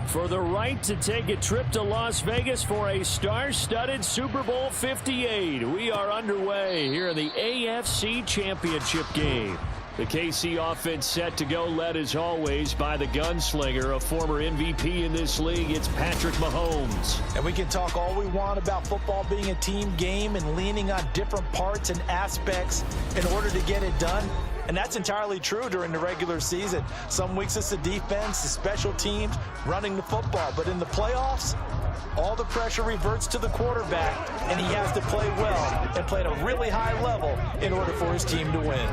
For the right to take a trip to Las Vegas for a star-studded Super Bowl 58. We are underway here in the AFC Championship game. The KC offense set to go, led as always by the gunslinger, a former MVP in this league. It's Patrick Mahomes. And we can talk all we want about football being a team game and leaning on different parts and aspects in order to get it done. And that's entirely true during the regular season. Some weeks it's the defense, the special teams, running the football. But in the playoffs, all the pressure reverts to the quarterback, and he has to play well and play at a really high level in order for his team to win.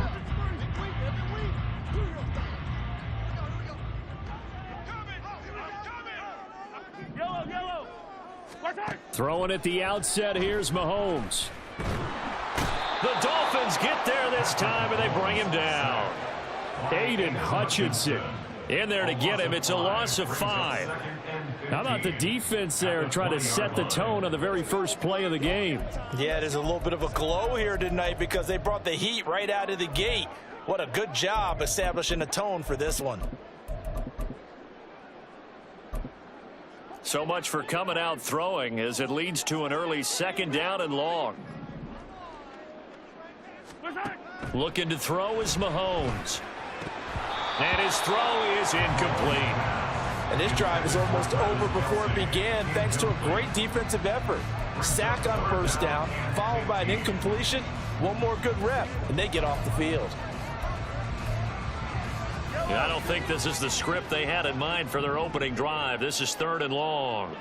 Throwing at the outset, here's Mahomes. The Dolphins get there this time, and they bring him down. Aiden Hutchinson in there to get him. It's a loss of 5. How about the defense there trying to set the tone on the very first play of the game? Yeah, there's a little bit of a glow here tonight because they brought the heat right out of the gate. What a good job establishing a tone for this one. So much for coming out throwing as it leads to an early 2nd down and long. Looking to throw is Mahomes. And his throw is incomplete. And this drive is almost over before it began thanks to a great defensive effort. Sack on first down, followed by an incompletion. One more good rep, and they get off the field. I don't think this is the script they had in mind for their opening drive. This is 3rd and long.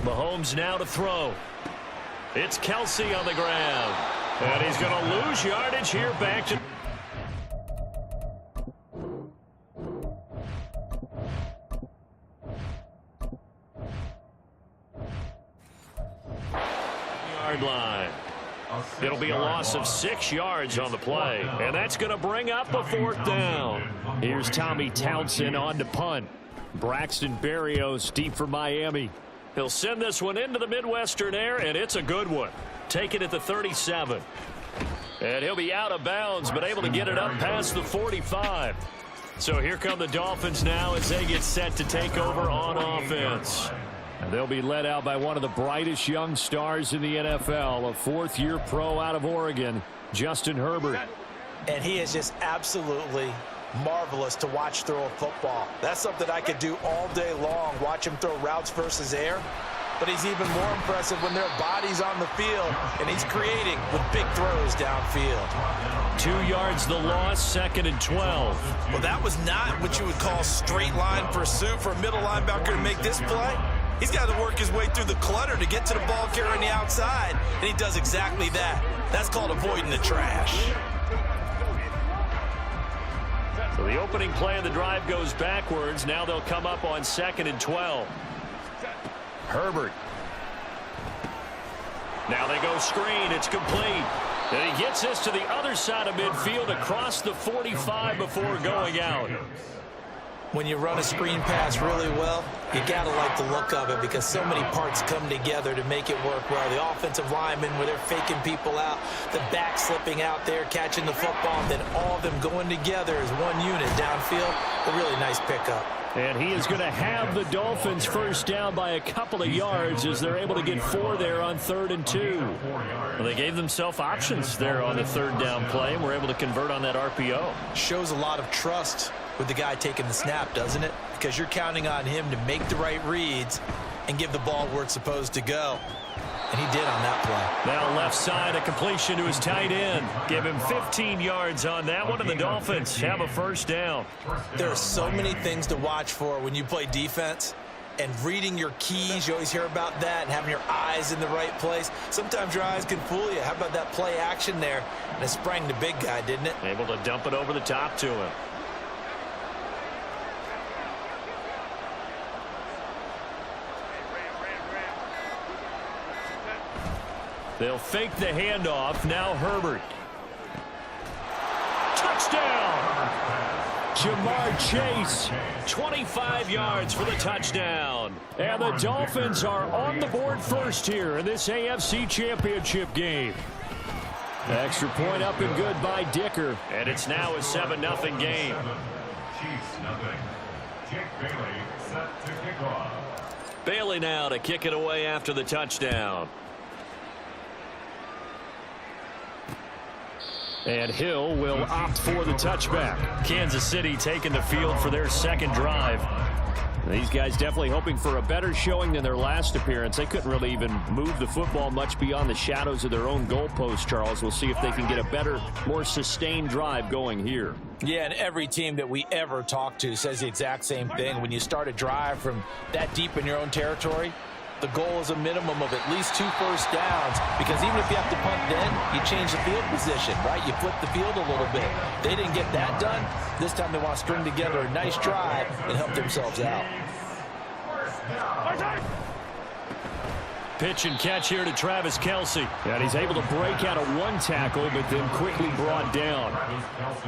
Mahomes now to throw. It's Kelsey on the ground. And he's going to lose yardage here back to... yard line. It'll be a loss of 6 yards on the play, and that's going to bring up a 4th down. Here's Tommy Townsend on to punt. Braxton Berrios deep for Miami. He'll send this one into the Midwestern air, and it's a good one. Take it at the 37. And he'll be out of bounds, but able to get it up past the 45. So here come the Dolphins now as they get set to take over on offense. And they'll be led out by one of the brightest young stars in the NFL, a 4th-year pro out of Oregon, Justin Herbert. And he is just absolutely marvelous to watch throw a football. That's something I could do all day long, watch him throw routes versus air. But he's even more impressive when their body's on the field, and he's creating with big throws downfield. 2 yards the loss, 2nd and 12. Well, that was not what you would call straight line pursuit for a middle linebacker to make this play. He's got to work his way through the clutter to get to the ball carrier on the outside, and he does exactly that. That's called avoiding the trash. So the opening play of the drive goes backwards. Now they'll come up on 2nd and 12. Herbert. Now they go screen. It's complete. And he gets this to the other side of midfield across the 45 before going out. When you run a screen pass really well, you got to like the look of it because so many parts come together to make it work well. The offensive linemen, where they're faking people out, the back slipping out there, catching the football, then all of them going together as one unit downfield. A really nice pickup. And he is going to have the Dolphins first down by a couple of yards as they're able to get 4 there on 3rd and 2. Well, they gave themselves options there on the 3rd down play and were able to convert on that RPO. Shows a lot of trust with the guy taking the snap, doesn't it? Because you're counting on him to make the right reads and give the ball where it's supposed to go. And he did on that play. Now left side, a completion to his tight end. Give him 15 yards on that one, and the Dolphins have a first down. There are so many things to watch for when you play defense. And reading your keys, you always hear about that, and having your eyes in the right place. Sometimes your eyes can fool you. How about that play action there? And it sprang the big guy, didn't it? Able to dump it over the top to him. They'll fake the handoff. Now Herbert. Touchdown! Jamar Chase, 25 yards for the touchdown. And the Dolphins are on the board first here in this AFC Championship game. Extra point up and good by Dicker. And it's now a 7-0 game. Bailey now to kick it away after the touchdown. And Hill will opt for the touchback. Kansas City taking the field for their second drive. These guys definitely hoping for a better showing than their last appearance. They couldn't really even move the football much beyond the shadows of their own goalpost, Charles. We'll see if they can get a better, more sustained drive going here. Yeah, and every team that we ever talk to says the exact same thing. When you start a drive from that deep in your own territory, the goal is a minimum of at least 2 first downs, because even if you have to punt then, you change the field position, right? You flip the field a little bit. They didn't get that done. This time they want to string together a nice drive and help themselves out. Pitch and catch here to Travis Kelce. And he's able to break out of 1 tackle, but then quickly brought down.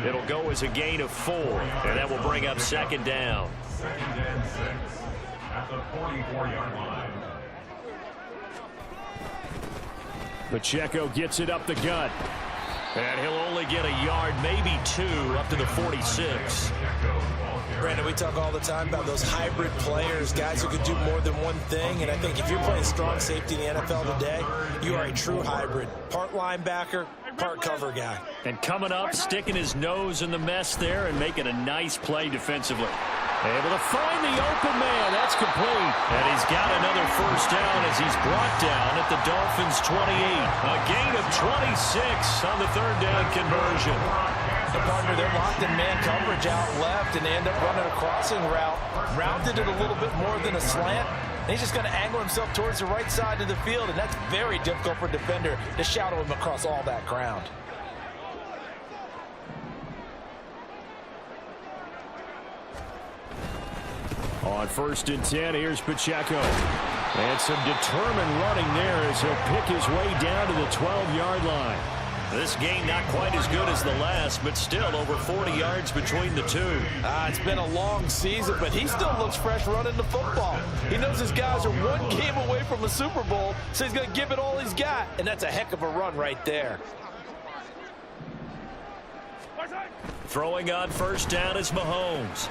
It'll go as a gain of 4, and that will bring up second down. 2nd and 6 at the 44-yard line. Pacheco gets it up the gut. And he'll only get a yard, maybe 2, up to the 46. Brandon, we talk all the time about those hybrid players, guys who can do more than one thing. And I think if you're playing strong safety in the NFL today, you are a true hybrid. Part linebacker, part cover guy. And coming up, sticking his nose in the mess there and making a nice play defensively. Able to find the open man. That's complete. And he's got another first down as he's brought down at the Dolphins' 28. A gain of 26 on the 3rd down conversion. The partner, they're locked in man coverage out left, and they end up running a crossing route. Rounded it a little bit more than a slant. And he's just going to angle himself towards the right side of the field, and that's very difficult for a defender to shadow him across all that ground. On 1st and 10, here's Pacheco. And some determined running there as he'll pick his way down to the 12-yard line. This game not quite as good as the last, but still over 40 yards between the two. It's been a long season, but he still looks fresh running the football. He knows his guys are 1 game away from a Super Bowl, so he's going to give it all he's got, and that's a heck of a run right there. Throwing on 1st down is Mahomes.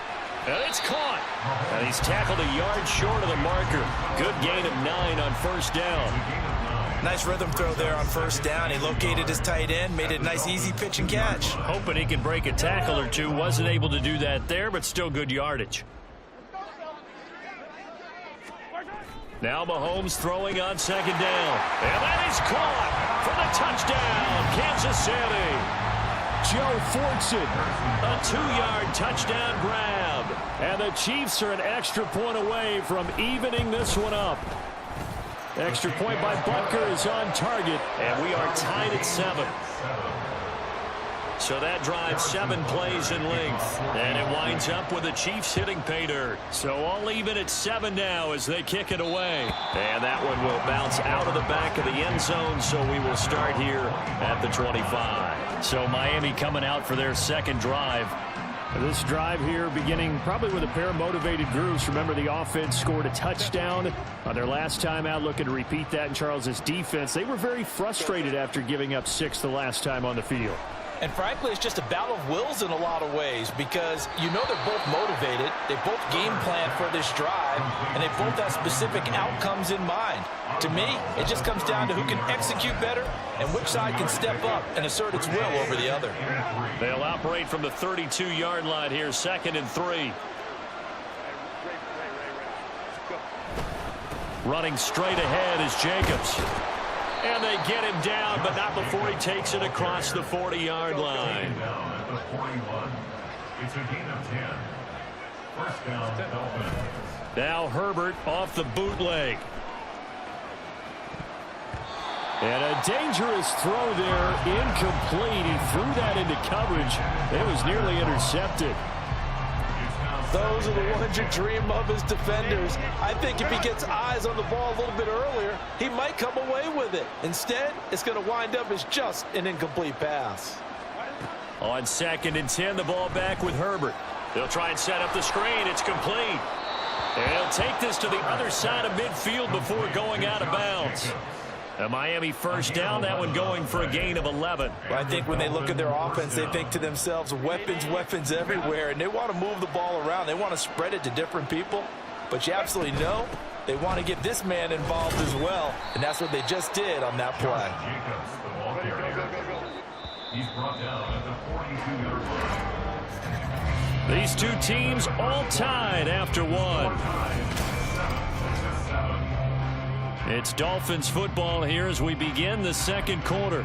And it's caught. And he's tackled a yard short of the marker. Good gain of 9 on 1st down. Nice rhythm throw there on 1st down. He located his tight end, made it a nice easy pitch and catch. Hoping he can break a tackle or two. Wasn't able to do that there, but still good yardage. Now Mahomes throwing on 2nd down. And that is caught for the touchdown, Kansas City. Joe forks it. A 2-yard touchdown grab. And the Chiefs are an extra point away from evening this one up. Extra point by Butker is on target. And we are tied at 7. So that drives 7 plays in length. And it winds up with the Chiefs hitting pay dirt. So all even at 7 now as they kick it away. And that one will bounce out of the back of the end zone. So we will start here at the 25. So Miami coming out for their 2nd drive. This drive here beginning probably with a pair of motivated groups. Remember, the offense scored a touchdown on their last time out. Looking to repeat that in Charles's defense. They were very frustrated after giving up 6 the last time on the field. And frankly, it's just a battle of wills in a lot of ways, because you know they're both motivated. They both game plan for this drive, and they both have specific outcomes in mind. To me, it just comes down to who can execute better and which side can step up and assert its will over the other. They'll operate from the 32-yard line here, 2nd and 3. Running straight ahead is Jacobs. And they get him down, but not before he takes it across the 40-yard line. It's a gain of 10. 1st down, Dolphins. Now Herbert off the bootleg. And a dangerous throw there, incomplete. He threw that into coverage. It was nearly intercepted. Those are the ones you dream of as defenders. I think if he gets eyes on the ball a little bit earlier, he might come away with it. Instead, it's going to wind up as just an incomplete pass. On 2nd and 10, the ball back with Herbert. They'll try and set up the screen. It's complete. And he'll take this to the other side of midfield before going out of bounds. A Miami first down, that one going for a gain of 11. Well, I think when they look at their offense, they think to themselves, weapons, weapons everywhere, and they want to move the ball around. They want to spread it to different people, but you absolutely know they want to get this man involved as well, and that's what they just did on that play. He's brought down at the 42-yard line. These two teams all tied after one. It's Dolphins football here as we begin the second quarter,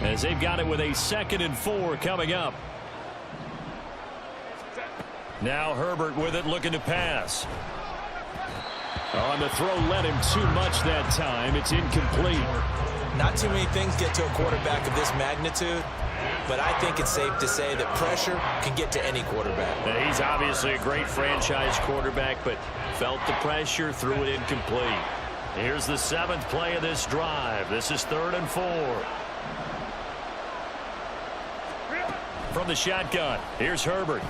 as they've got it with a 2nd and 4 coming up. Now Herbert with it, looking to pass. On the throw, led him too much that time. It's incomplete. Not too many things get to a quarterback of this magnitude, but I think it's safe to say that pressure can get to any quarterback. He's obviously a great franchise quarterback, but felt the pressure, threw it incomplete. Here's the 7th play of this drive. This is 3rd and 4. From the shotgun, here's Herbert.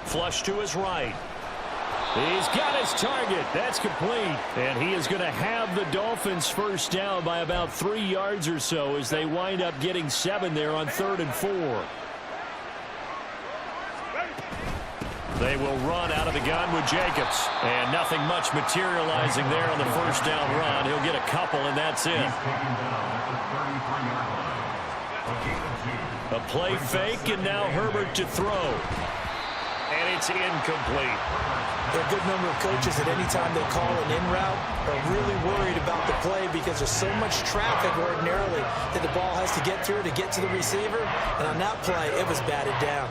Flush to his right. He's got his target. That's complete. And he is going to have the Dolphins first down by about 3 yards or so as they wind up getting 7 there on 3rd and 4. They will run out of the gun with Jacobs. And nothing much materializing there on the first down run. He'll get a couple, and that's it. A play fake, and now Herbert to throw. And it's incomplete. There are a good number of coaches at any time they call an in route are really worried about the play because there's so much traffic ordinarily that the ball has to get through to get to the receiver. And on that play, it was batted down.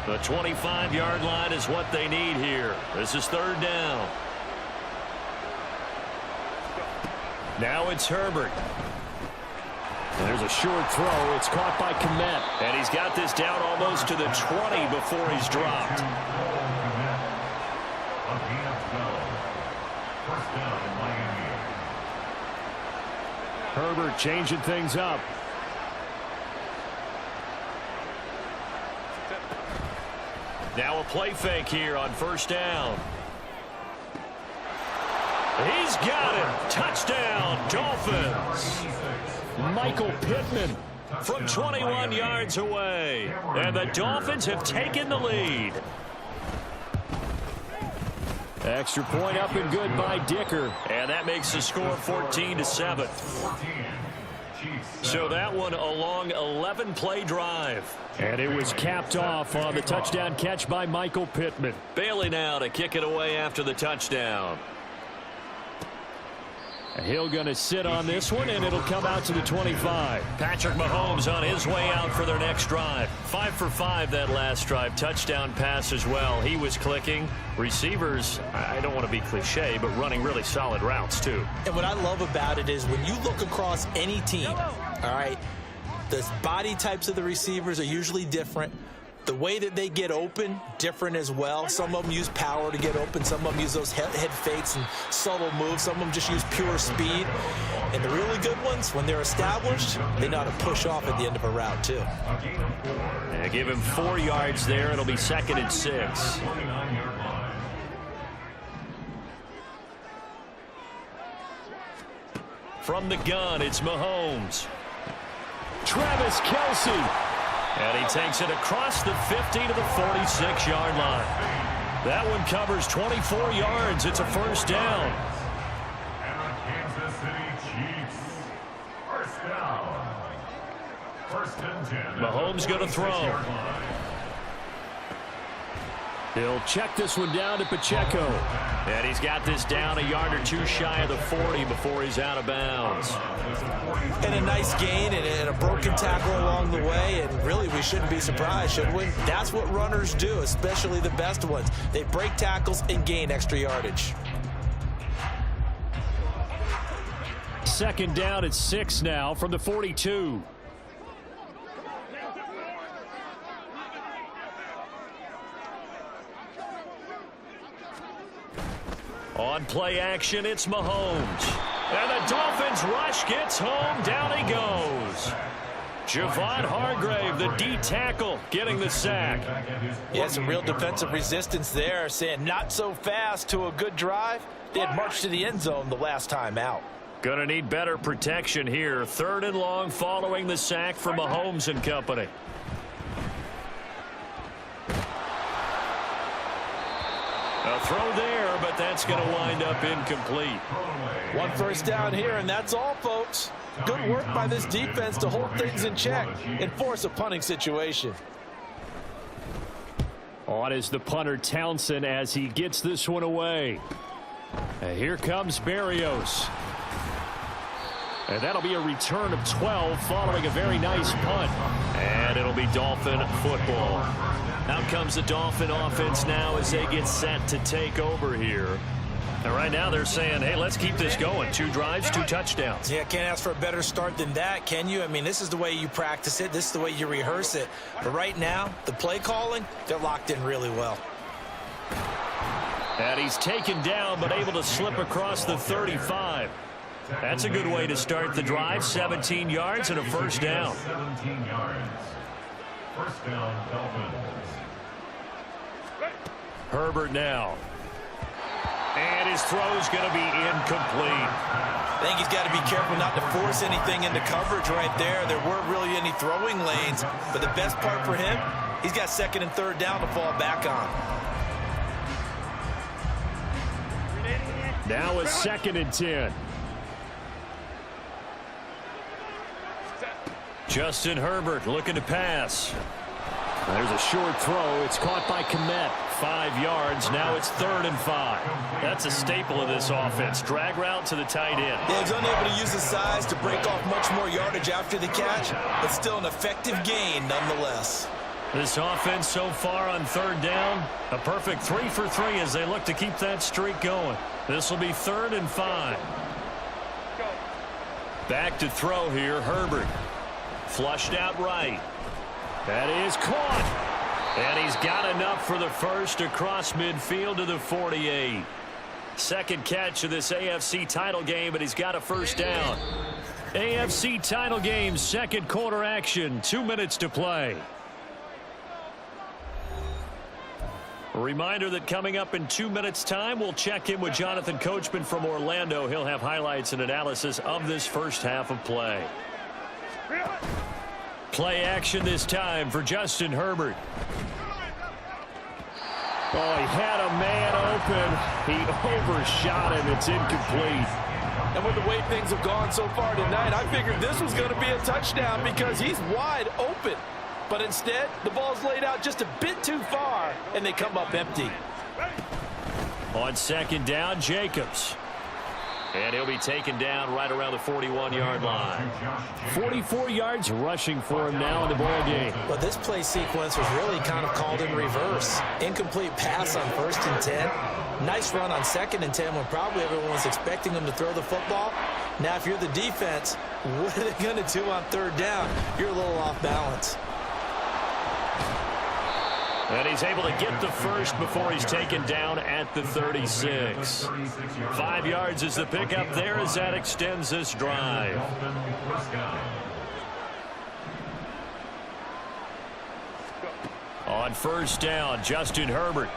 The 25-yard line is what they need here. This is 3rd down. Now it's Herbert. And there's a short throw. It's caught by Kmet. And he's got this down almost to the 20 before he's dropped. Herbert changing things up. Now a play fake here on 1st down. He's got it. Touchdown, Dolphins. Michael Pittman from 21 yards away. And the Dolphins have taken the lead. Extra point up and good by Dicker. And that makes the score 14-7. So that one a long 11-play drive. And it was capped off on the touchdown catch by Michael Pittman. Bailey now to kick it away after the touchdown. He'll going to sit on this one, and it'll come out to the 25. Patrick Mahomes on his way out for their next drive. 5 for 5 that last drive. Touchdown pass as well. He was clicking. Receivers, I don't want to be cliche, but running really solid routes, too. And what I love about it is when you look across any team, all right, the body types of the receivers are usually different. The way that they get open, different as well. Some of them use power to get open. Some of them use those head fakes and subtle moves. Some of them just use pure speed. And the really good ones, when they're established, they know how to push off at the end of a route, too. Yeah, give him 4 yards there. It'll be 2nd and 6. From the gun, it's Mahomes. Travis Kelce. And he takes it across the 50 to the 46-yard line. That one covers 24 yards. It's a first down. And the Kansas City Chiefs. First down. 1st and 10. Mahomes going to throw. He'll check this one down to Pacheco. And he's got this down a yard or two shy of the 40 before he's out of bounds. And a nice gain and a broken tackle along the way. And really, we shouldn't be surprised, should we? That's what runners do, especially the best ones. They break tackles and gain extra yardage. 2nd down at 6 now from the 42. On play action, it's Mahomes. And the Dolphins rush gets home. Down he goes. Javon Hargrave, the D tackle, getting the sack. Yeah, some real defensive resistance there, saying not so fast to a good drive. They had marched to the end zone the last time out. Going to need better protection here. 3rd and long following the sack from Mahomes and company. A throw there, but that's going to wind up incomplete. 1 first down here, and that's all, folks. Good work by this defense to hold things in check and force a punting situation. On is the punter Townsend as he gets this one away. And here comes Berrios. And that'll be a return of 12 following a very nice punt. And it'll be Dolphin football. Out comes the Dolphin offense now as they get set to take over here. And right now they're saying, hey, let's keep this going. 2 drives, 2 touchdowns. Yeah, can't ask for a better start than that, can you? I mean, this is the way you practice it. This is the way you rehearse it. But right now, the play calling, they're locked in really well. And he's taken down but able to slip across the 35. That's a good way to start the drive. 17 yards and a first down. 17 yards. First down, Dolphins. Herbert now. And his throw's going to be incomplete. I think he's got to be careful not to force anything into coverage right there. There weren't really any throwing lanes, but the best part for him, he's got 2nd and 3rd down to fall back on. Now a 2nd and 10. Justin Herbert looking to pass. There's a short throw. It's caught by Kmet. 5 yards. Now it's 3rd and 5. That's a staple of this offense. Drag route to the tight end. Yeah, he's unable to use his size to break off much more yardage after the catch, but still an effective gain nonetheless. This offense so far on 3rd down, a perfect 3 for 3 as they look to keep that streak going. This will be 3rd and 5. Back to throw here, Herbert. Flushed out right. That is caught. And he's got enough for the first across midfield to the 48. 2nd catch of this AFC title game, but he's got a first down. AFC title game, 2nd quarter action. 2 minutes to play. A reminder that coming up in 2 minutes' time, we'll check in with Jonathan Coachman from Orlando. He'll have highlights and analysis of this first half of play. Play action this time for Justin Herbert. Oh, he had a man open. He overshot him. It's incomplete. And with the way things have gone so far tonight, I figured this was going to be a touchdown because he's wide open. But instead, the ball's laid out just a bit too far, and they come up empty. On 2nd down, Jacobs. And he'll be taken down right around the 41-yard line. 44 yards rushing for him now in the ball game. But this play sequence was really kind of called in reverse. Incomplete pass on 1st and 10. Nice run on 2nd and 10 when probably everyone was expecting him to throw the football. Now, if you're the defense, what are they going to do on 3rd down? You're a little off balance. And he's able to get the first before he's taken down at the 36. 5 yards is the pickup there as that extends this drive. On 1st down, Justin Herbert.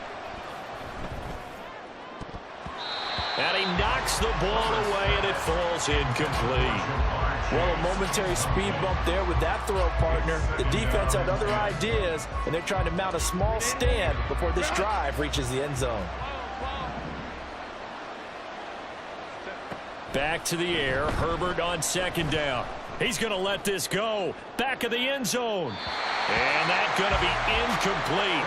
And he knocks the ball away, and it falls incomplete. Well, a momentary speed bump there with that throw, partner. The defense had other ideas, and they're trying to mount a small stand before this drive reaches the end zone. Back to the air. Herbert on 2nd down. He's going to let this go. Back of the end zone. And that's going to be incomplete.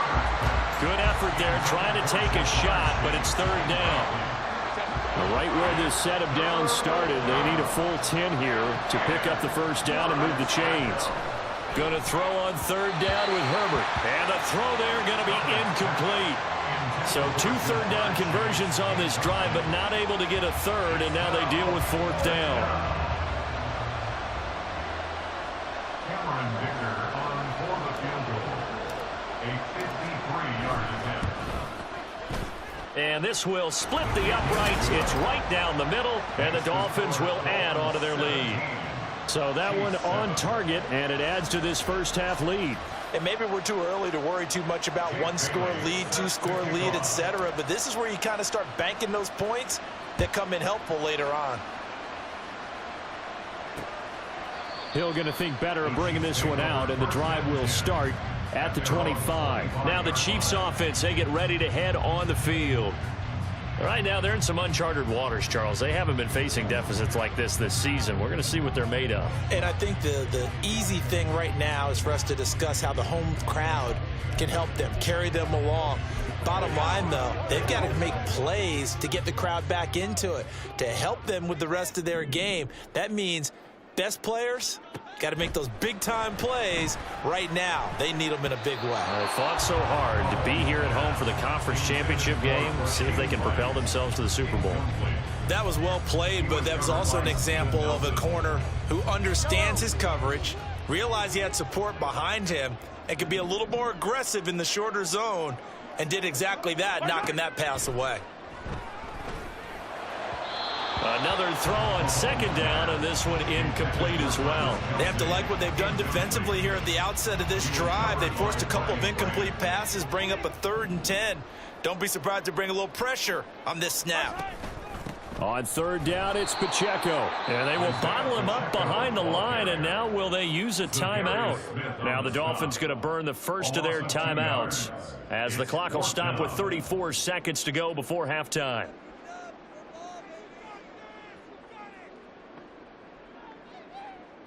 Good effort there trying to take a shot, but it's 3rd down. Right where this set of downs started, they need a full 10 here to pick up the first down and move the chains. Going to throw on 3rd down with Herbert. And the throw there going to be incomplete. So 2 3rd down conversions on this drive, but not able to get a 3rd, and now they deal with 4th down. And this will split the uprights. It's right down the middle, and the Dolphins will add on to their lead. So that one on target, and it adds to this first half lead. And maybe we're too early to worry too much about one-score lead, two-score lead, etc. But this is where you kind of start banking those points that come in helpful later on. Hill going to think better of bringing this one out, and the drive will start at the 25. Now the Chiefs offense, they get ready to head on the field. Right now they're in some uncharted waters, Charles. They haven't been facing deficits like this season. We're going to see what they're made of. And I think the easy thing right now is for us to discuss how the home crowd can help them, carry them along. Bottom line, though, they've got to make plays to get the crowd back into it, to help them with the rest of their game. That means best players got to make those big-time plays right now. They need them in a big way. They fought so hard to be here at home for the conference championship game. See if they can propel themselves to the Super Bowl. That was well played, but that was also an example of a corner who understands his coverage, realized he had support behind him, and could be a little more aggressive in the shorter zone, and did exactly that, knocking that pass away. Another throw on second down, and this one incomplete as well. They have to like what they've done defensively here at the outset of this drive. They forced a couple of incomplete passes, bring up a 3rd and 10. Don't be surprised to bring a little pressure on this snap. On 3rd down, it's Pacheco. And they will bottle him up behind the line, and now will they use a timeout? Now the Dolphins going to burn the first of their timeouts as the clock will stop with 34 seconds to go before halftime.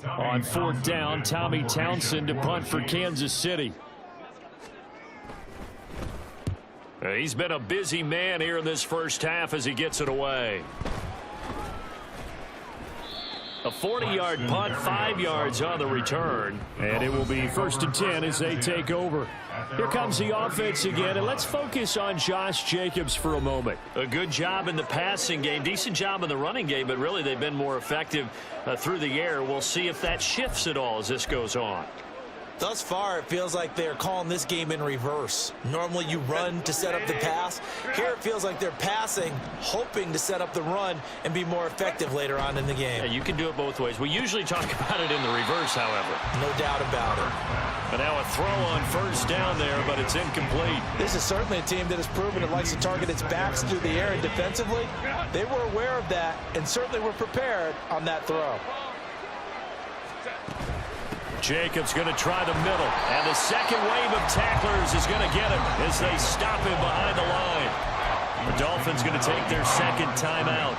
On 4th down, Tommy Townsend to punt for Kansas City. He's been a busy man here in this first half as he gets it away. A 40-yard punt, 5 yards on the return. And it will be 1st and 10 as they take over. Here comes the offense again, and let's focus on Josh Jacobs for a moment. A good job in the passing game, decent job in the running game, but really they've been more effective through the air. We'll see if that shifts at all as this goes on. Thus far, it feels like they're calling this game in reverse. Normally you run to set up the pass. Here it feels like they're passing, hoping to set up the run and be more effective later on in the game. Yeah, you can do it both ways. We usually talk about it in the reverse, however. No doubt about it. But now a throw on 1st down there, but it's incomplete. This is certainly a team that has proven it likes to target its backs through the air, and defensively, they were aware of that and certainly were prepared on that throw. Jacobs going to try the middle, and the second wave of tacklers is going to get him as they stop him behind the line. The Dolphins going to take their second timeout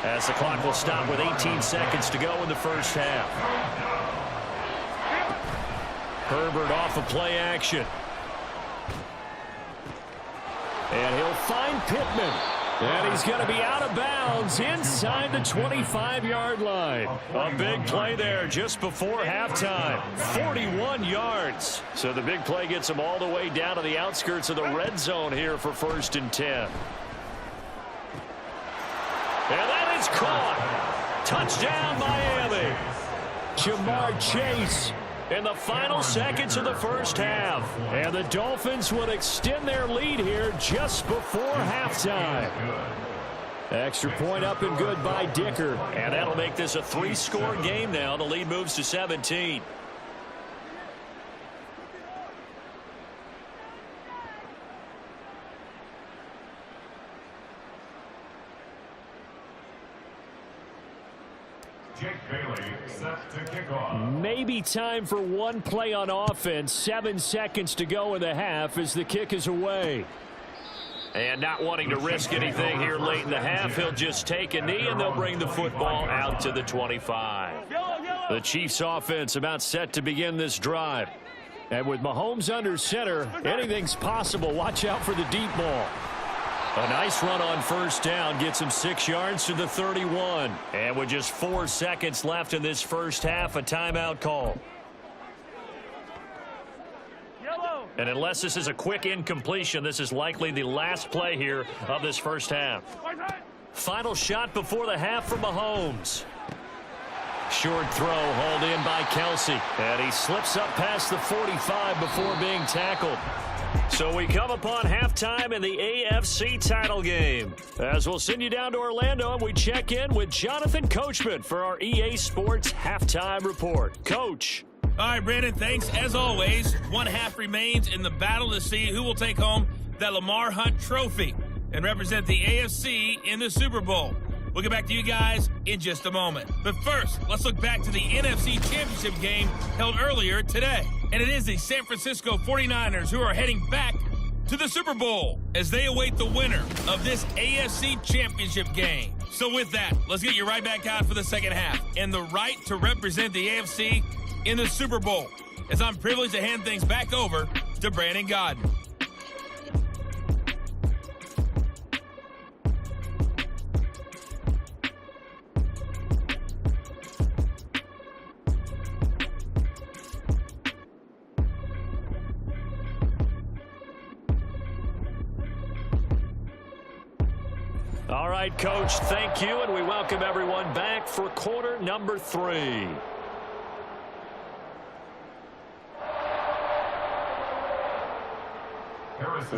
as the clock will stop with 18 seconds to go in the first half. Herbert off of play action. And he'll find Pittman. And he's going to be out of bounds inside the 25-yard line. A big play there just before halftime. 41 yards. So the big play gets him all the way down to the outskirts of the red zone here for 1st and 10. And that is caught. Touchdown, Miami. Jamar Chase in the final seconds of the first half. And the Dolphins would extend their lead here just before halftime. Extra point up and good by Dicker. And that'll make this a 3-score game now. The lead moves to 17. Maybe time for one play on offense. 7 seconds to go in the half as the kick is away. And not wanting to risk anything here late in the half, he'll just take a knee and they'll bring the football out to the 25. The Chiefs offense about set to begin this drive. And with Mahomes under center, anything's possible. Watch out for the deep ball. A nice run on 1st down gets him 6 yards to the 31. And with just 4 seconds left in this first half, a timeout call. And unless this is a quick incompletion, this is likely the last play here of this first half. Final shot before the half for Mahomes. Short throw hauled in by Kelsey. And he slips up past the 45 before being tackled. So we come upon halftime in the AFC title game. As we'll send you down to Orlando and we check in with Jonathan Coachman for our EA Sports Halftime Report. Coach. All right, Brandon, thanks. As always, one half remains in the battle to see who will take home that Lamar Hunt trophy and represent the AFC in the Super Bowl. We'll get back to you guys in just a moment. But first, let's look back to the NFC Championship game held earlier today. And it is the San Francisco 49ers who are heading back to the Super Bowl as they await the winner of this AFC Championship game. So with that, let's get you right back out for the second half and the right to represent the AFC in the Super Bowl, as I'm privileged to hand things back over to Brandon Godden. All right, Coach, thank you, and we welcome everyone back for quarter number 3.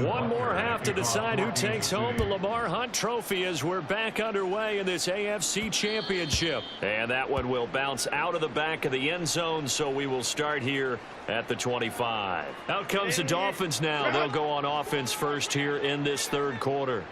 One more half to decide who takes home the Lamar Hunt trophy as we're back underway in this AFC Championship. And that one will bounce out of the back of the end zone, so we will start here at the 25. Out comes the Dolphins now. They'll go on offense first here in this third quarter.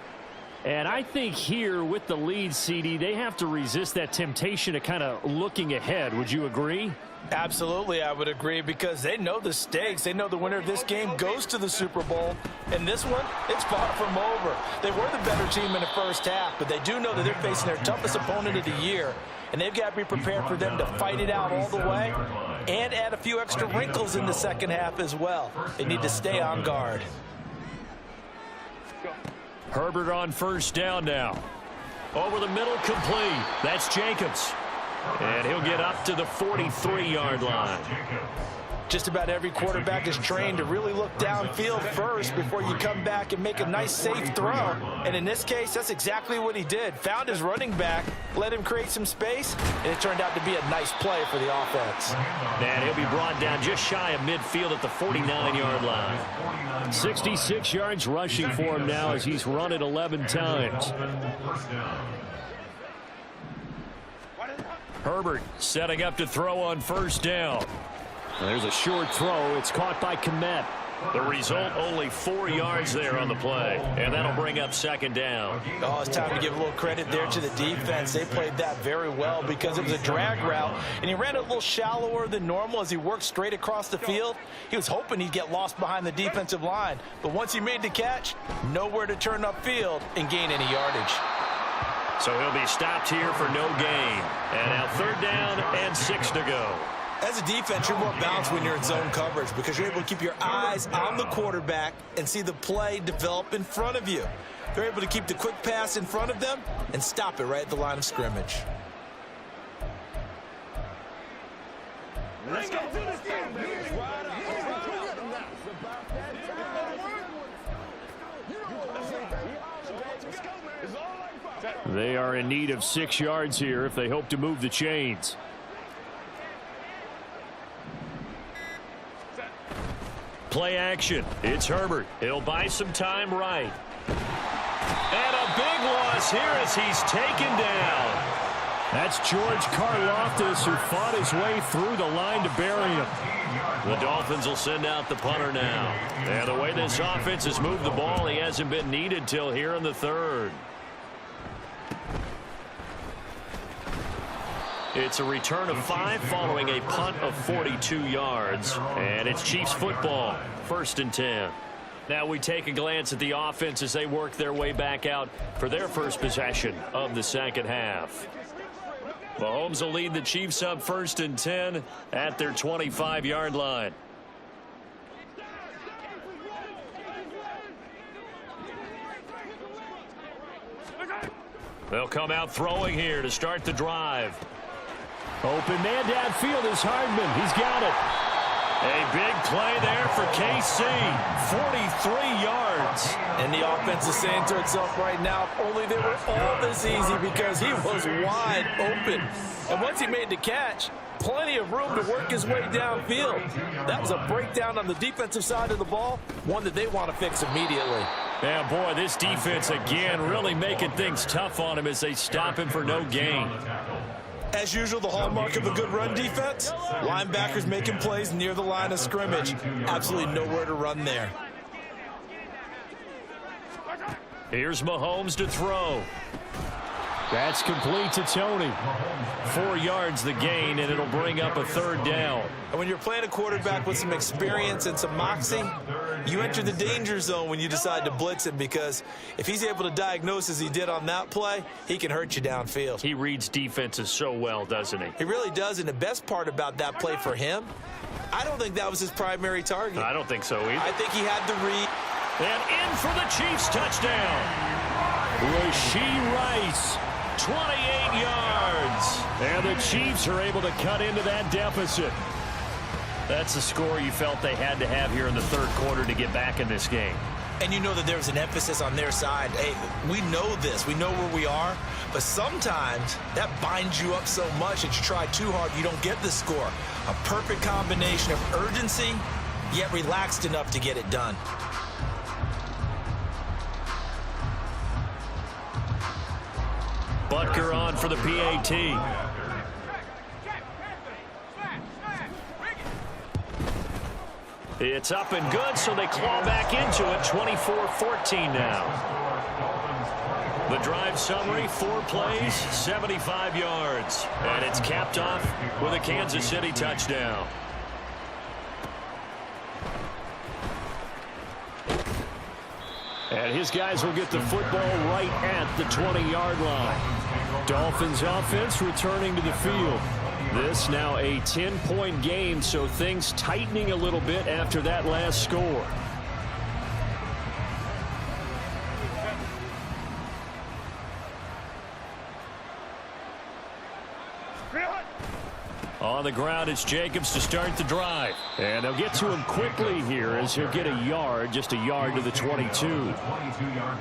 And I think here with the lead, CD, they have to resist that temptation of kind of looking ahead. Would you agree? Absolutely, I would agree, because they know the stakes. They know the winner of this game goes to the Super Bowl. And this one, it's far from over. They were the better team in the first half, but they do know that they're facing their toughest opponent of the year. And they've got to be prepared for them to fight it out all the way and add a few extra wrinkles in the second half as well. They need to stay on guard. Herbert on first down now. Over the middle, complete. That's Jacobs. And he'll get up to the 43-yard line. Just about every quarterback is trained to really look downfield first before you come back and make a nice, safe throw. And in this case, that's exactly what he did. Found his running back, let him create some space, and it turned out to be a nice play for the offense. And he'll be brought down just shy of midfield at the 49-yard line. 66 yards rushing for him now as he's run it 11 times. Herbert setting up to throw on first down. There's a short throw. It's caught by Kmet. The result, only 4 yards there on the play. And that'll bring up second down. Oh, it's time to give a little credit there to the defense. They played that very well because it was a drag route, and he ran it a little shallower than normal as he worked straight across the field. He was hoping he'd get lost behind the defensive line. But once he made the catch, nowhere to turn upfield and gain any yardage. So he'll be stopped here for no gain. And now third down and 6 to go. As a defense, you're more balanced when you're in zone coverage because you're able to keep your eyes on the quarterback and see the play develop in front of you. They're able to keep the quick pass in front of them and stop it right at the line of scrimmage. Let's go. They are in need of 6 yards here if they hope to move the chains. Play action. It's Herbert. He'll buy some time right. And a big loss here as he's taken down. That's George Karlaftis, who fought his way through the line to bury him. The Dolphins will send out the punter now. And the way this offense has moved the ball, he hasn't been needed till here in the third. It's a return of 5 following a punt of 42 yards. And it's Chiefs football, 1st and 10. Now we take a glance at the offense as they work their way back out for their first possession of the second half. Mahomes will lead the Chiefs up 1st and 10 at their 25-yard line. They'll come out throwing here to start the drive. Open man downfield is Hardman. He's got it. A big play there for KC. 43 yards. And the offense is saying to itself right now, if only they were all this easy, because he was wide open. And once he made the catch, plenty of room to work his way downfield. That was a breakdown on the defensive side of the ball, one that they want to fix immediately. Yeah, boy, this defense again really making things tough on him as they stop him for no gain. As usual, the hallmark of a good run defense, linebackers making plays near the line of scrimmage. Absolutely nowhere to run there. Here's Mahomes to throw. That's complete to Tony. 4 yards the gain, and it'll bring up a third down. And when you're playing a quarterback with some experience and some moxie, you enter the danger zone when you decide to blitz him, because if he's able to diagnose as he did on that play, he can hurt you downfield. He reads defenses so well, doesn't he? He really does, and the best part about that play for him, I don't think that was his primary target. I don't think so either. I think he had the read. And in for the Chiefs touchdown. Rashee Rice, 28 yards. And the Chiefs are able to cut into that deficit. That's the score you felt they had to have here in the third quarter to get back in this game. And you know that there's an emphasis on their side. Hey, we know this. We know where we are. But sometimes that binds you up so much that you try too hard, you don't get the score. A perfect combination of urgency, yet relaxed enough to get it done. Butker on for the PAT. It's up and good, so they claw back into it. 24-14 now. The drive summary, 4 plays, 75 yards. And it's capped off with a Kansas City touchdown. And his guys will get the football right at the 20-yard line. Dolphins offense returning to the field. This now a 10-point game, so things tightening a little bit after that last score. On the ground, it's Jacobs to start the drive. And they'll get to him quickly here as he'll get a yard, just a yard to the 22.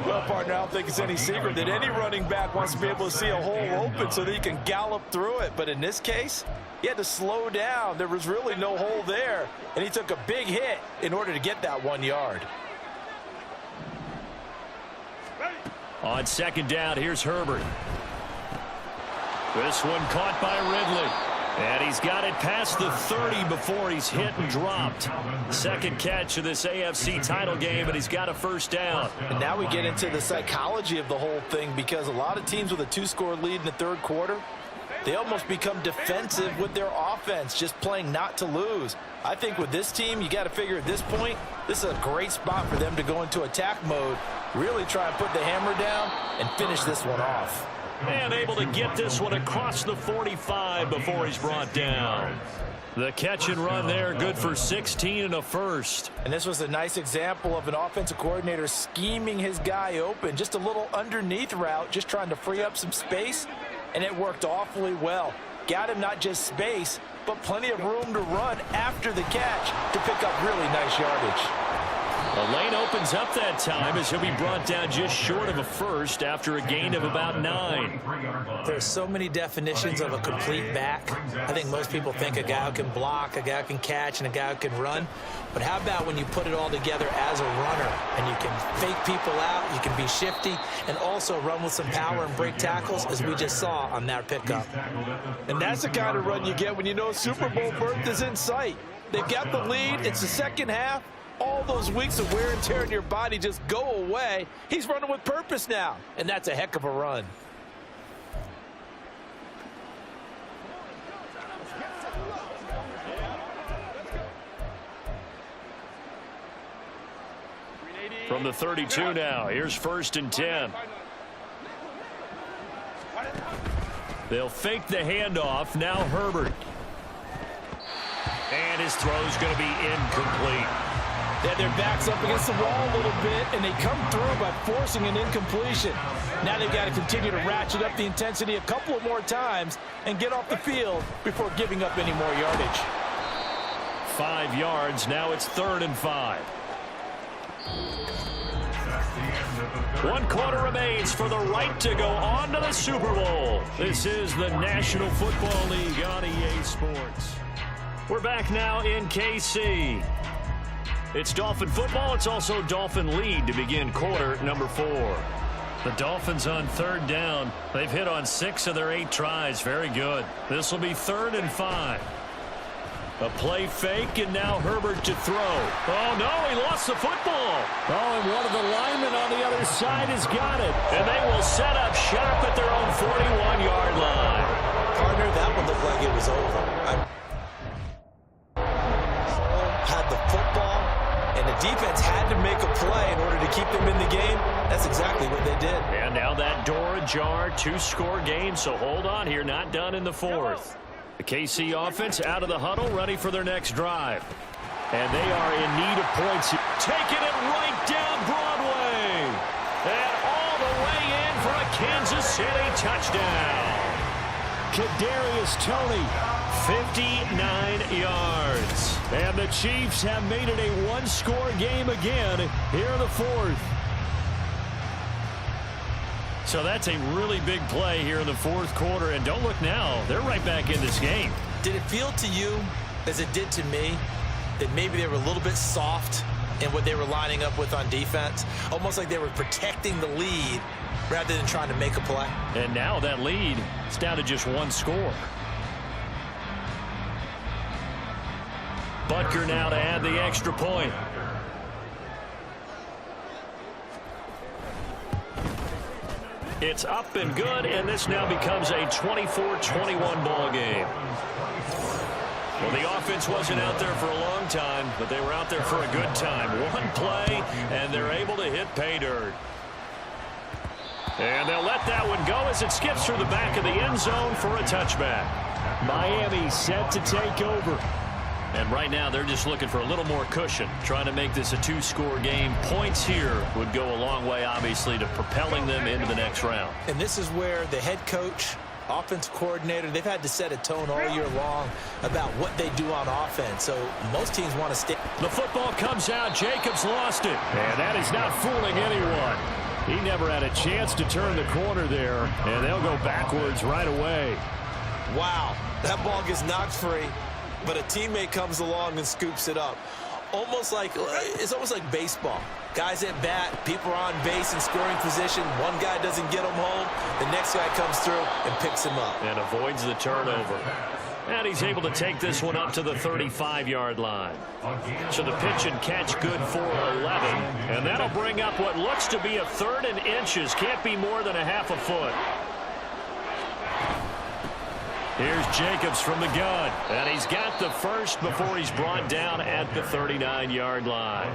Well, partner, I don't think it's any secret that any running back wants to be able to see a hole open so that he can gallop through it. But in this case, he had to slow down. There was really no hole there, and he took a big hit in order to get that 1 yard. On second down, here's Herbert. This one caught by Ridley. And he's got it past the 30 before he's hit and dropped. Second catch of this AFC title game, and he's got a first down. And now we get into the psychology of the whole thing, because a lot of teams with a 2-score lead in the third quarter, they almost become defensive with their offense, just playing not to lose. I think with this team, you got to figure at this point, this is a great spot for them to go into attack mode, really try and put the hammer down and finish this one off. And able to get this one across the 45 before he's brought down. The catch and run there, good for 16 and a first. And this was a nice example of an offensive coordinator scheming his guy open. Just a little underneath route, just trying to free up some space, and it worked awfully well. Got him not just space, but plenty of room to run after the catch to pick up really nice yardage. The lane opens up that time as he'll be brought down just short of a first after a gain of about 9. There's so many definitions of a complete back. I think most people think a guy who can block, a guy who can catch, and a guy who can run. But how about when you put it all together as a runner, and you can fake people out, you can be shifty, and also run with some power and break tackles, as we just saw on that pickup. And that's the kind of run you get when you know Super Bowl berth is in sight. They've got the lead. It's the second half. All those weeks of wear and tear in your body just go away. He's running with purpose now, and that's a heck of a run. From the 32 now, here's 1st and 10. They'll fake the handoff. Now Herbert. And his throw's going to be incomplete. They had their backs up against the wall a little bit, and they come through by forcing an incompletion. Now they've got to continue to ratchet up the intensity a couple of more times and get off the field before giving up any more yardage. 5 yards. Now it's 3rd and 5. 1 quarter remains for the right to go on to the Super Bowl. This is the National Football League on EA Sports. We're back now in KC. It's Dolphin football. It's also Dolphin lead to begin quarter number 4. The Dolphins on 3rd down. They've hit on 6 of their 8 tries. Very good. This will be 3rd and 5. A play fake, and now Herbert to throw. Oh, no, he lost the football. Oh, and one of the linemen on the other side has got it. And they will set up shop at their own 41-yard line. Partner, that one looked like it was over. Had the football, and the defense had to make a play in order to keep them in the game. That's exactly what they did. And now that door ajar, 2-score game, so hold on here, not done in the 4th. The KC offense out of the huddle, ready for their next drive. And they are in need of points. Taking it right down Broadway. And all the way in for a Kansas City touchdown. Kadarius Toney, 59 yards. and the Chiefs have made it a 1-score game again here in the 4th. So that's a really big play here in the 4th quarter. And don't look now, they're right back in this game. Did it feel to you, as it did to me, that maybe they were a little bit soft in what they were lining up with on defense? Almost like they were protecting the lead rather than trying to make a play. And now that lead is down to just 1 score. Butker now to add the extra point. It's up and good, and this now becomes a 24-21 ball game. Well, the offense wasn't out there for a long time, but they were out there for a good time. 1 play, and they're able to hit pay dirt. And they'll let that one go as it skips through the back of the end zone for a touchback. Miami set to take over. And right now they're just looking for a little more cushion, trying to make this a 2-score game. Points here would go a long way, obviously, to propelling them into the next round. And this is where the head coach, offensive coordinator, they've had to set a tone all year long about what they do on offense. So most teams want to stay. The football comes out. Jacobs lost it. And that is not fooling anyone. He never had a chance to turn the corner there, and they'll go backwards right away. Wow, that ball gets knocked free, but a teammate comes along and scoops it up. It's almost like baseball. Guys at bat, people are on base in scoring position. One guy doesn't get him home. The next guy comes through and picks him up. And avoids the turnover. And he's able to take this one up to the 35-yard line. So the pitch and catch good for 11. And that'll bring up what looks to be a 3rd and inches. Can't be more than a half a foot. Here's Jacobs from the gun. And he's got the first before he's brought down at the 39-yard line.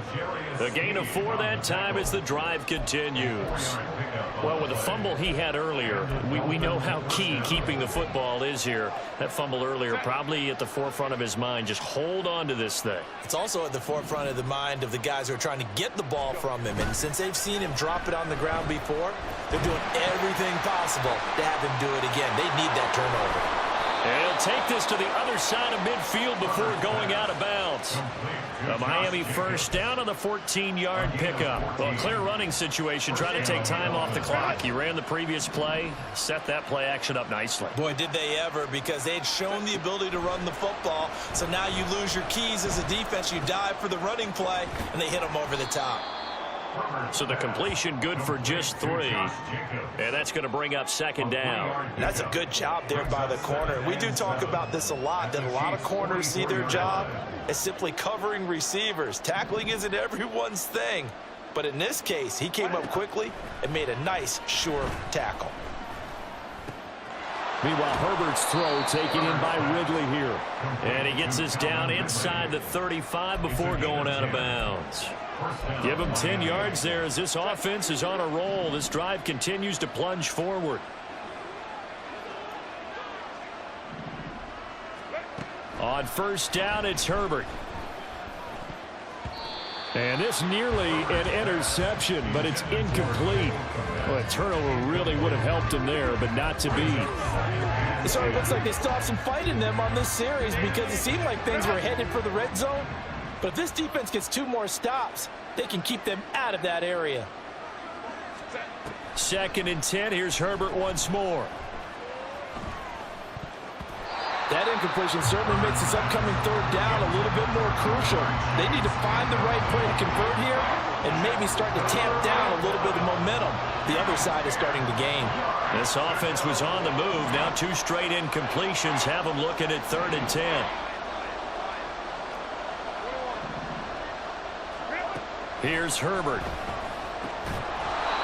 The gain of 4 that time as the drive continues. Well, with the fumble he had earlier, we know how key keeping the football is here. That fumble earlier probably at the forefront of his mind. Just hold on to this thing. It's also at the forefront of the mind of the guys who are trying to get the ball from him. And since they've seen him drop it on the ground before, they're doing everything possible to have him do it again. They need that turnover. And he'll take this to the other side of midfield before going out of bounds. A Miami first down on the 14-yard pickup. Well, clear running situation, trying to take time off the clock. He ran the previous play, set that play action up nicely. Boy, did they ever, because they'd shown the ability to run the football. So now you lose your keys as a defense. You dive for the running play, and they hit them over the top. So the completion good for just 3. And that's going to bring up 2nd down. That's a good job there by the corner. We do talk about this a lot, that a lot of corners see their job as simply covering receivers. Tackling isn't everyone's thing. But in this case, he came up quickly and made a nice, sure tackle. Meanwhile, Herbert's throw taken in by Ridley here. And he gets this down inside the 35 before going out of bounds. Give him 10 yards there as this offense is on a roll. This drive continues to plunge forward. On 1st down, it's Herbert. And this nearly an interception, but it's incomplete. Well, a turnover really would have helped him there, but not to be. So it looks like they still have some fight in them on this series because it seemed like things were headed for the red zone. But if this defense gets 2 more stops, they can keep them out of that area. 2nd and 10. Here's Herbert once more. That incompletion certainly makes this upcoming 3rd down a little bit more crucial. They need to find the right play to convert here and maybe start to tamp down a little bit of momentum. The other side is starting to gain. This offense was on the move. Now 2 straight incompletions have them looking at 3rd and 10. Here's Herbert.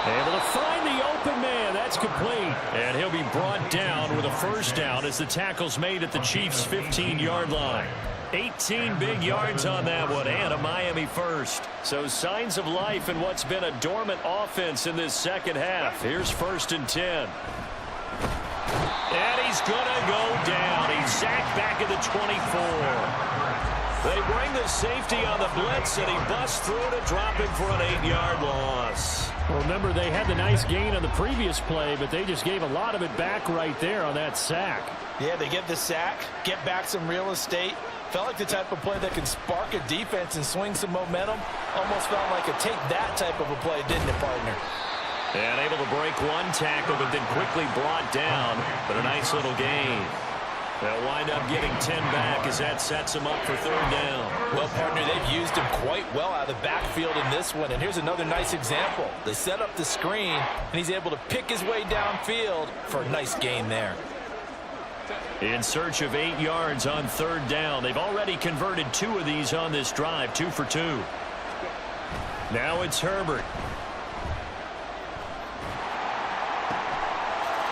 Able to find the open man. That's complete. And he'll be brought down with a 1st down as the tackle's made at the Chiefs' 15-yard line. 18 big yards on that one and a Miami 1st. So signs of life in what's been a dormant offense in this 2nd half. Here's 1st and 10. And he's going to go down. He's sacked back at the 24. They bring the safety on the blitz, and he busts through to drop him for an 8-yard loss. Well, remember, they had the nice gain on the previous play, but they just gave a lot of it back right there on that sack. Yeah, they get the sack, get back some real estate. Felt like the type of play that can spark a defense and swing some momentum. Almost felt like a take that type of a play, didn't it, partner? And able to break 1 tackle, but then quickly brought down. But a nice little gain. They'll wind up getting 10 back as that sets them up for 3rd down. Well, partner, they've used him quite well out of the backfield in this one. And here's another nice example. They set up the screen, and he's able to pick his way downfield for a nice gain there. In search of 8 yards on 3rd down. They've already converted 2 of these on this drive, 2 for 2. Now it's Herbert.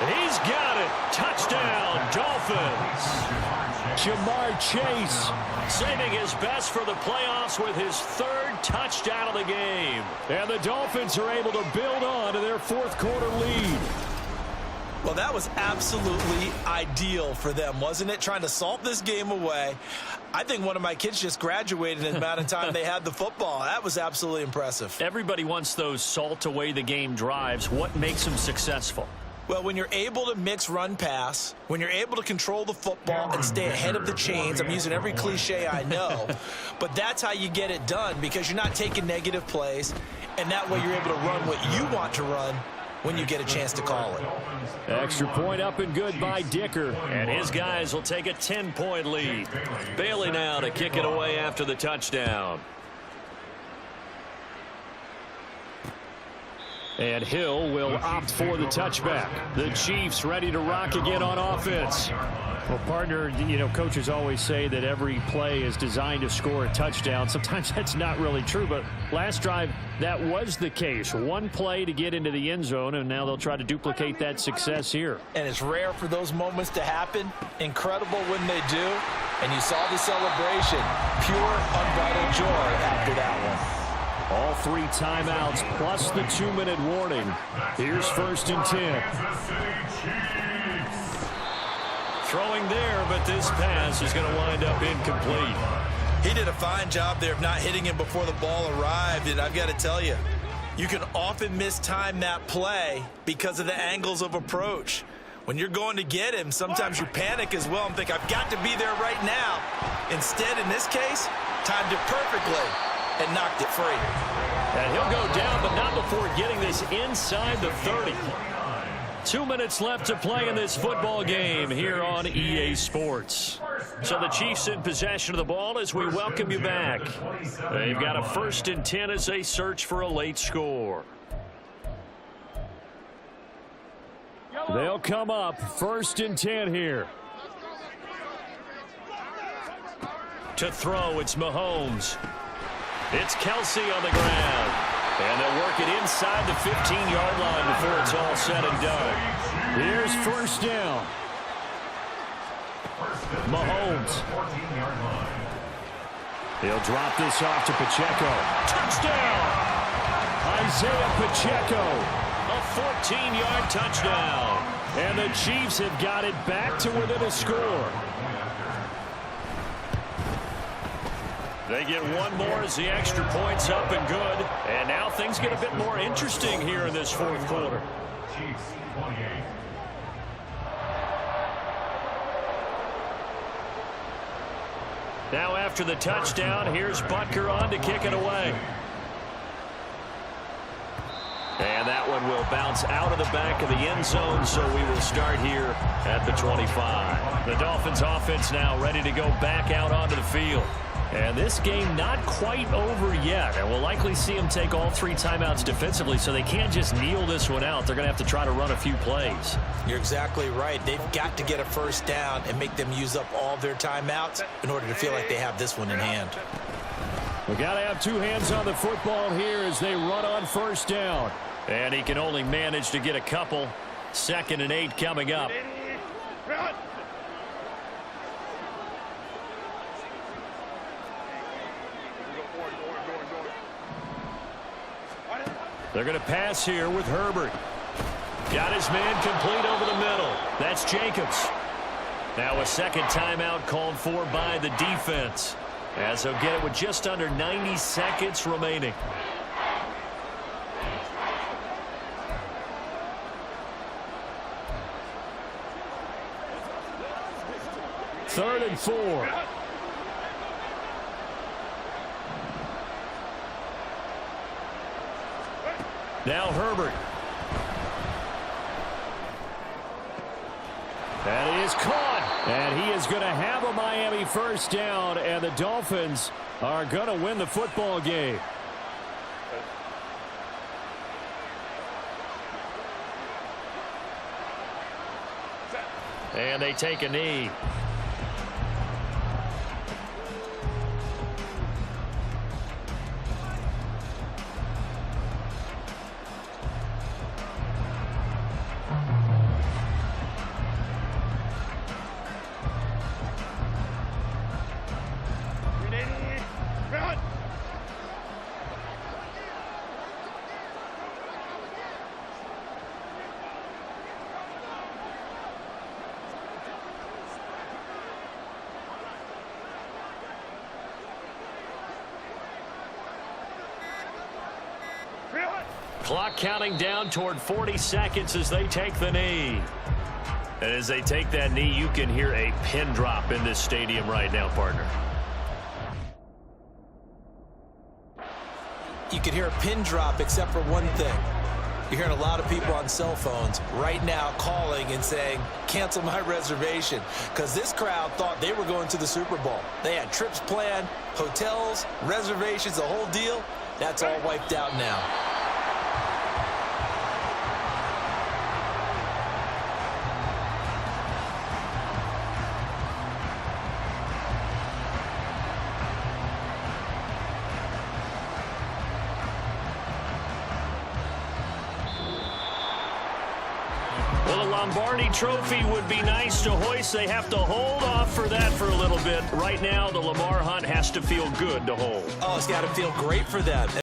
He's got it. Touchdown, Dolphins. Jamar Chase saving his best for the playoffs with his 3rd touchdown of the game. And the Dolphins are able to build on to their 4th quarter lead. Well, that was absolutely ideal for them, wasn't it? Trying to salt this game away. I think one of my kids just graduated in the amount of time they had the football. That was absolutely impressive. Everybody wants those salt away the game drives. What makes them successful? Well, when you're able to mix run-pass, when you're able to control the football and stay ahead of the chains, I'm using every cliche I know, but that's how you get it done because you're not taking negative plays, and that way you're able to run what you want to run when you get a chance to call it. Extra point up and good by Dicker. And his guys will take a 10-point lead. Bailey now to kick it away after the touchdown. And Hill will opt for the touchback. The Chiefs ready to rock again on offense. Well, partner, you know, coaches always say that every play is designed to score a touchdown. Sometimes that's not really true, but last drive, that was the case. 1 play to get into the end zone, and now they'll try to duplicate that success here. And it's rare for those moments to happen. Incredible when they do. And you saw the celebration. Pure, unbridled joy after that one. All 3 timeouts plus the 2-minute warning. Here's 1st and 10. Throwing there, but this pass is going to wind up incomplete. He did a fine job there of not hitting him before the ball arrived, and I've got to tell you, you can often mistime that play because of the angles of approach. When you're going to get him, sometimes you panic as well and think, I've got to be there right now. Instead, in this case, timed it perfectly and knocked it free. And he'll go down, but not before getting this inside the 30. 2 minutes left to play in this football game here on EA Sports. So the Chiefs in possession of the ball as we welcome you back. They've got a 1st and 10 as they search for a late score. They'll come up 1st and 10 here. To throw, it's Mahomes. It's Kelsey on the ground. And they'll work it inside the 15-yard line before it's all said and done. Here's 1st down. Mahomes. He'll drop this off to Pacheco. Touchdown! Isaiah Pacheco. A 14-yard touchdown. And the Chiefs have got it back to within a score. They get one more as the extra point's up and good. And now things get a bit more interesting here in this fourth quarter. Chiefs 28. Now after the touchdown, here's Butker on to kick it away. And that one will bounce out of the back of the end zone, so we will start here at the 25. The Dolphins offense now ready to go back out onto the field. And this game not quite over yet. And we'll likely see them take all 3 timeouts defensively, so they can't just kneel this one out. They're going to have to try to run a few plays. You're exactly right. They've got to get a first down and make them use up all their timeouts in order to feel like they have this one in hand. We got to have 2 hands on the football here as they run on first down. And he can only manage to get a couple. 2nd and 8 coming up. They're going to pass here with Herbert. Got his man complete over the middle. That's Jacobs. Now a second timeout called for by the defense, as they'll get it with just under 90 seconds remaining. Third and 4. Now Herbert. And he is caught. And he is going to have a Miami first down. And the Dolphins are going to win the football game. And they take a knee. Clock counting down toward 40 seconds as they take the knee. And as they take that knee, you can hear a pin drop in this stadium right now, partner. You can hear a pin drop except for one thing. You're hearing a lot of people on cell phones right now calling and saying, cancel my reservation, because this crowd thought they were going to the Super Bowl. They had trips planned, hotels, reservations, the whole deal. That's all wiped out now. Well, a Lombardi trophy would be nice to hoist. They have to hold off for that for a little bit. Right now, the Lamar Hunt has to feel good to hold. Oh, it's got to feel great for them.